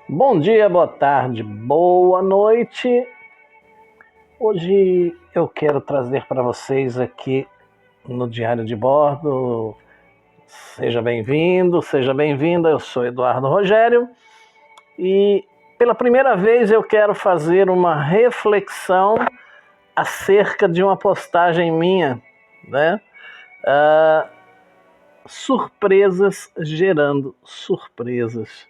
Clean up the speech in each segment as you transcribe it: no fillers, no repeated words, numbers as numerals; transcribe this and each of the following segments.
Bom dia, boa tarde, boa noite. Hoje eu quero trazer para vocês aqui no Diário de Bordo. Seja bem-vindo, seja bem-vinda. Eu sou Eduardo Rogério e pela primeira vez eu quero fazer uma reflexão acerca de uma postagem minha, né? Surpresas gerando surpresas.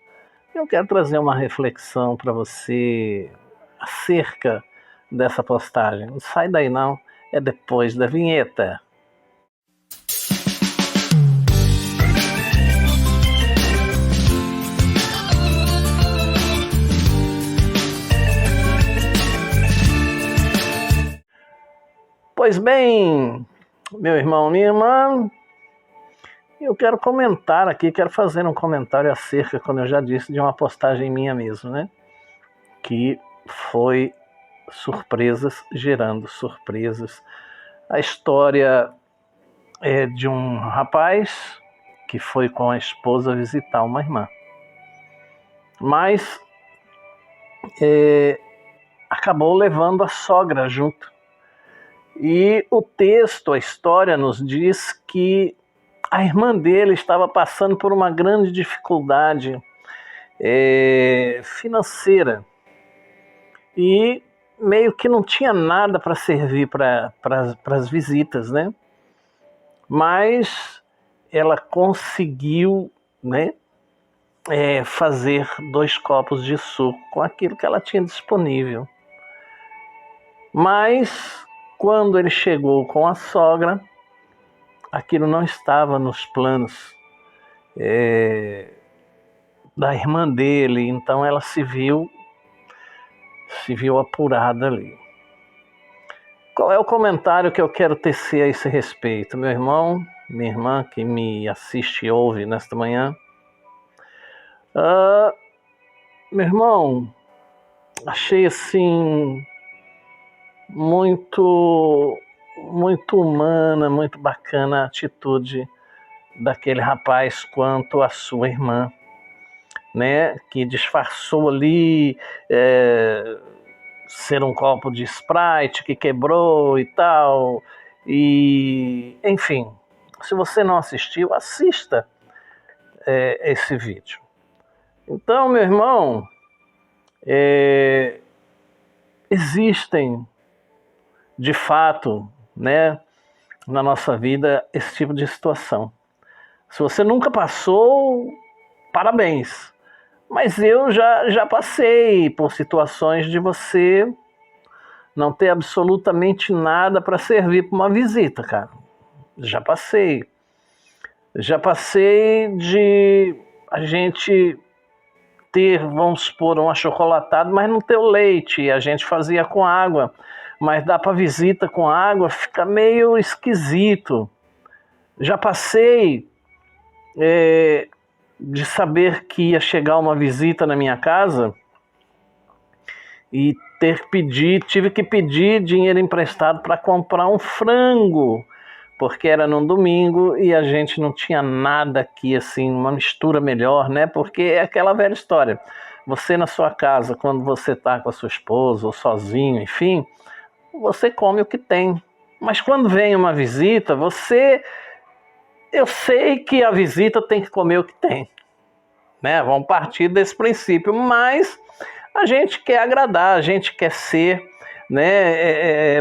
Eu quero trazer uma reflexão para você acerca dessa postagem. Não sai daí não, é depois da vinheta. Pois bem, meu irmão, minha irmã, eu quero comentar aqui, quero fazer um comentário acerca, como eu já disse, de uma postagem minha mesmo, né? Que foi surpresas gerando surpresas. A história é de um rapaz que foi com a esposa visitar uma irmã. Mas acabou levando a sogra junto. E o texto, a história nos diz que a irmã dele estava passando por uma grande dificuldade financeira e meio que não tinha nada para servir para as visitas, né? Mas ela conseguiu, né, fazer 2 copos de suco com aquilo que ela tinha disponível. Mas quando ele chegou com a sogra, aquilo não estava nos planos da irmã dele, então ela se viu apurada ali. Qual é o comentário que eu quero tecer a esse respeito? Meu irmão, minha irmã que me assiste e ouve nesta manhã, meu irmão, achei assim muito humana, muito bacana a atitude daquele rapaz quanto à sua irmã, né, que disfarçou ali ser um copo de Sprite que quebrou e tal, e enfim, se você não assistiu, assista esse vídeo. Então, meu irmão, existem de fato, né, na nossa vida esse tipo de situação. Se você nunca passou, parabéns. Mas eu já passei por situações de você não ter absolutamente nada para servir para uma visita, cara. Já passei. Já passei de a gente ter, vamos supor, um achocolatado, mas não ter o leite. E a gente fazia com água. Mas dá para visita com água, fica meio esquisito. Já passei de saber que ia chegar uma visita na minha casa e tive que pedir dinheiro emprestado para comprar um frango, porque era num domingo e a gente não tinha nada aqui, assim, uma mistura melhor, né? Porque é aquela velha história. Você na sua casa, quando você está com a sua esposa ou sozinho, enfim, você come o que tem. Mas quando vem uma visita, eu sei que a visita tem que comer o que tem, né? Vamos partir desse princípio, mas a gente quer agradar, a gente quer ser, né?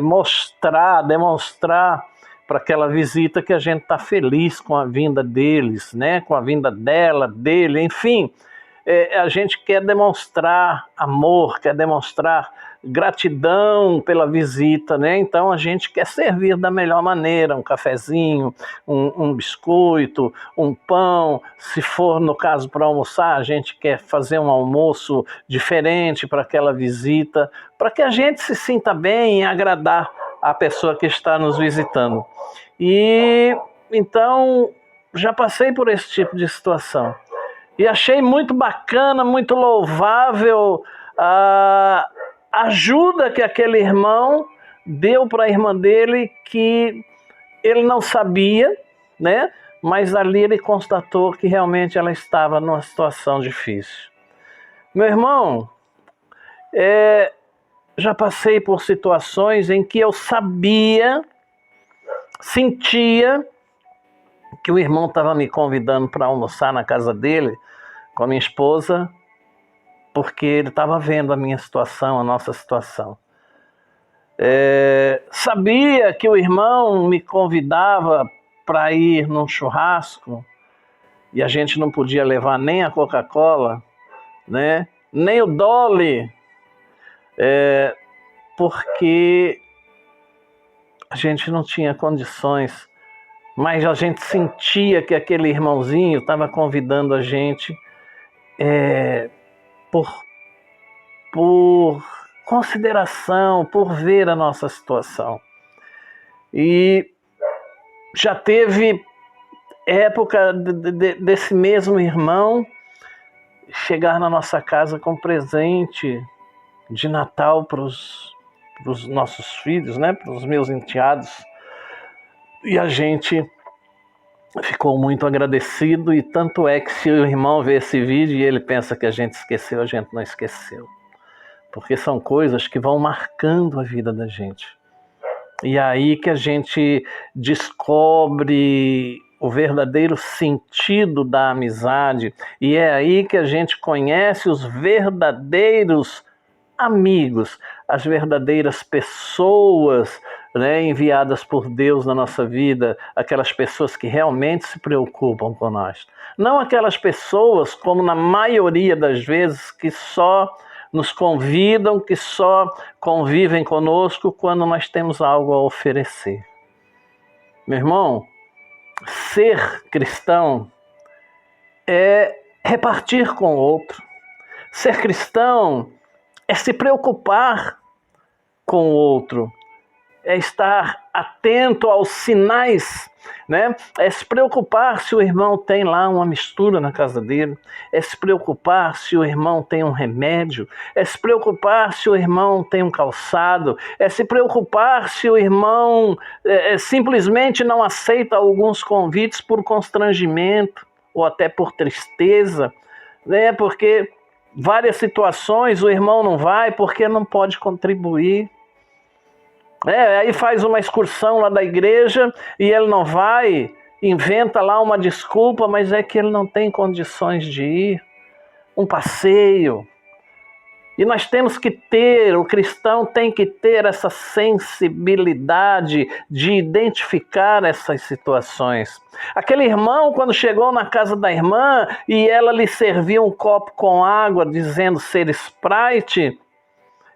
Demonstrar para aquela visita que a gente está feliz com a vinda deles, né? Com a vinda dela, dele, enfim. A gente quer demonstrar amor, quer demonstrar gratidão pela visita, né? Então a gente quer servir da melhor maneira, um cafezinho, um biscoito, um pão. Se for, no caso, para almoçar, a gente quer fazer um almoço diferente para aquela visita, para que a gente se sinta bem e agradar a pessoa que está nos visitando. E então já passei por esse tipo de situação. E achei muito bacana, muito louvável a ajuda que aquele irmão deu para a irmã dele, que ele não sabia, né? Mas ali ele constatou que realmente ela estava numa situação difícil. Meu irmão, já passei por situações em que eu sentia que o irmão estava me convidando para almoçar na casa dele com a minha esposa, porque ele estava vendo a minha situação, a nossa situação. Sabia que o irmão me convidava para ir num churrasco e a gente não podia levar nem a Coca-Cola, né? Nem o Dolly, porque a gente não tinha condições, mas a gente sentia que aquele irmãozinho estava convidando a gente por consideração, por ver a nossa situação. E já teve época desse mesmo irmão chegar na nossa casa com presente de Natal para os nossos filhos, né, para os meus enteados. E a gente ficou muito agradecido, e tanto é que se o irmão vê esse vídeo e ele pensa que a gente esqueceu, a gente não esqueceu. Porque são coisas que vão marcando a vida da gente. E é aí que a gente descobre o verdadeiro sentido da amizade, e é aí que a gente conhece os verdadeiros amigos, as verdadeiras pessoas, né, enviadas por Deus na nossa vida, aquelas pessoas que realmente se preocupam com nós. Não aquelas pessoas, como na maioria das vezes, que só nos convidam, que só convivem conosco quando nós temos algo a oferecer. Meu irmão, ser cristão é repartir com o outro. Ser cristão é se preocupar com o outro, é estar atento aos sinais, né? É se preocupar se o irmão tem lá uma mistura na casa dele, é se preocupar se o irmão tem um remédio, é se preocupar se o irmão tem um calçado, é se preocupar se o irmão simplesmente não aceita alguns convites por constrangimento ou até por tristeza, né? Porque várias situações o irmão não vai porque não pode contribuir. Aí faz uma excursão lá da igreja e ele não vai, inventa lá uma desculpa, mas é que ele não tem condições de ir. Um passeio. E nós temos que ter, o cristão tem que ter essa sensibilidade de identificar essas situações. Aquele irmão, quando chegou na casa da irmã e ela lhe serviu um copo com água, dizendo ser Sprite,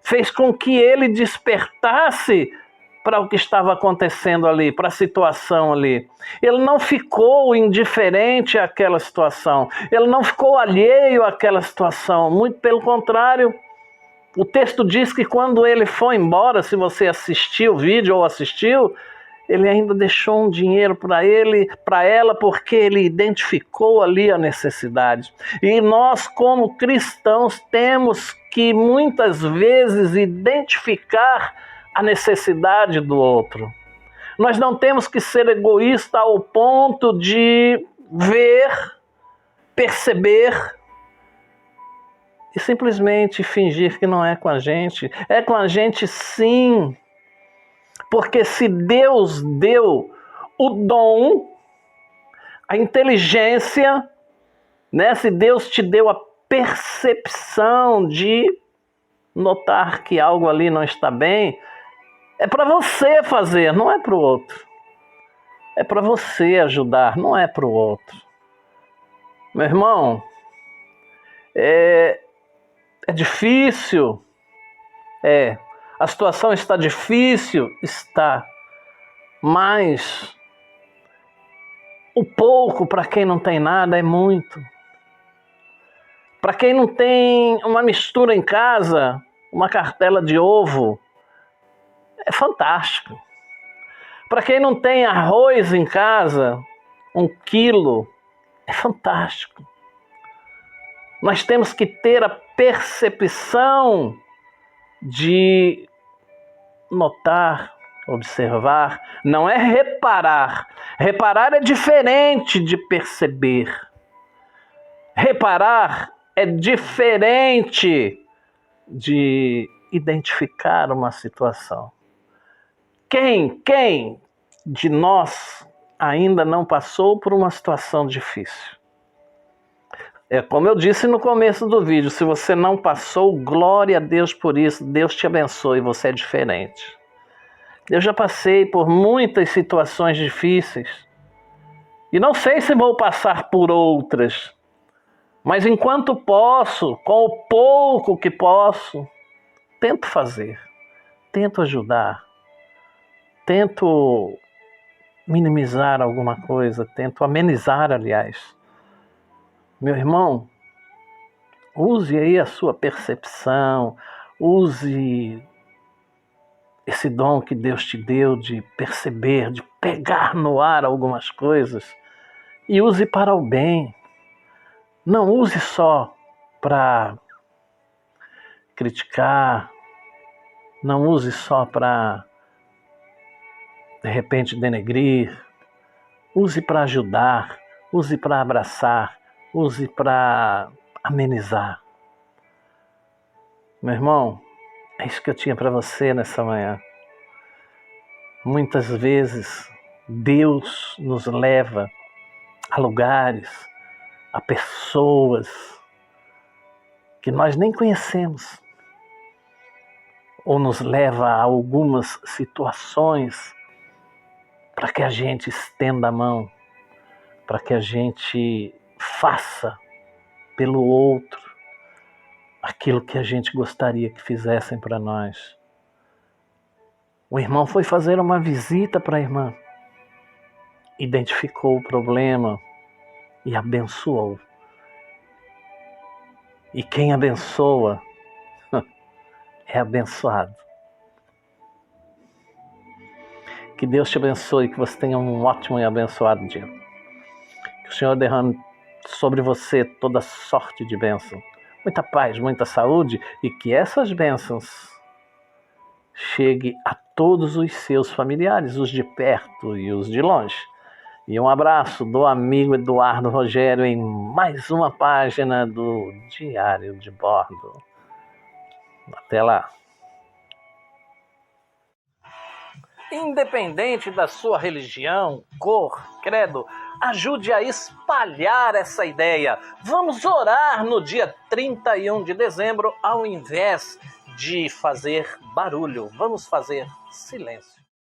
fez com que ele despertasse para o que estava acontecendo ali, para a situação ali. Ele não ficou indiferente àquela situação, ele não ficou alheio àquela situação, muito pelo contrário. O texto diz que quando ele foi embora, se você assistiu o vídeo ou assistiu, ele ainda deixou um dinheiro para ela, porque ele identificou ali a necessidade. E nós, como cristãos, temos que muitas vezes identificar a necessidade do outro. Nós não temos que ser egoístas ao ponto de ver, perceber e simplesmente fingir que não é com a gente. É com a gente sim. Porque se Deus deu o dom, a inteligência, né? Se Deus te deu a percepção de notar que algo ali não está bem, é para você fazer, não é para o outro. É para você ajudar, não é para o outro. Meu irmão, é difícil, a situação está difícil, está, mas o pouco para quem não tem nada é muito. Para quem não tem uma mistura em casa, uma cartela de ovo, é fantástico. Para quem não tem arroz em casa, 1 quilo, é fantástico. Nós temos que ter a percepção de notar, observar, não é reparar. Reparar é diferente de perceber. Reparar é diferente de identificar uma situação. Quem de nós ainda não passou por uma situação difícil? É como eu disse no começo do vídeo, se você não passou, glória a Deus por isso, Deus te abençoe, você é diferente. Eu já passei por muitas situações difíceis e não sei se vou passar por outras, mas enquanto posso, com o pouco que posso, tento fazer, tento ajudar, tento minimizar alguma coisa, tento amenizar, aliás. Meu irmão, use aí a sua percepção, use esse dom que Deus te deu de perceber, de pegar no ar algumas coisas e use para o bem. Não use só para criticar, não use só para, de repente, denegrir. Use para ajudar, use para abraçar, use para amenizar. Meu irmão, é isso que eu tinha para você nessa manhã. Muitas vezes Deus nos leva a lugares, a pessoas que nós nem conhecemos, ou nos leva a algumas situações para que a gente estenda a mão, para que a gente faça pelo outro aquilo que a gente gostaria que fizessem para nós. O irmão foi fazer uma visita para a irmã, identificou o problema e abençoou. E quem abençoa é abençoado. Que Deus te abençoe, que você tenha um ótimo e abençoado dia. Que o Senhor derrame sobre você toda sorte de bênção, muita paz, muita saúde, e que essas bênçãos cheguem a todos os seus familiares, os de perto e os de longe. E um abraço do amigo Eduardo Rogério em mais uma página do Diário de Bordo. Até lá. Independente da sua religião, cor, credo, ajude a espalhar essa ideia. Vamos orar no dia 31 de dezembro ao invés de fazer barulho. Vamos fazer silêncio.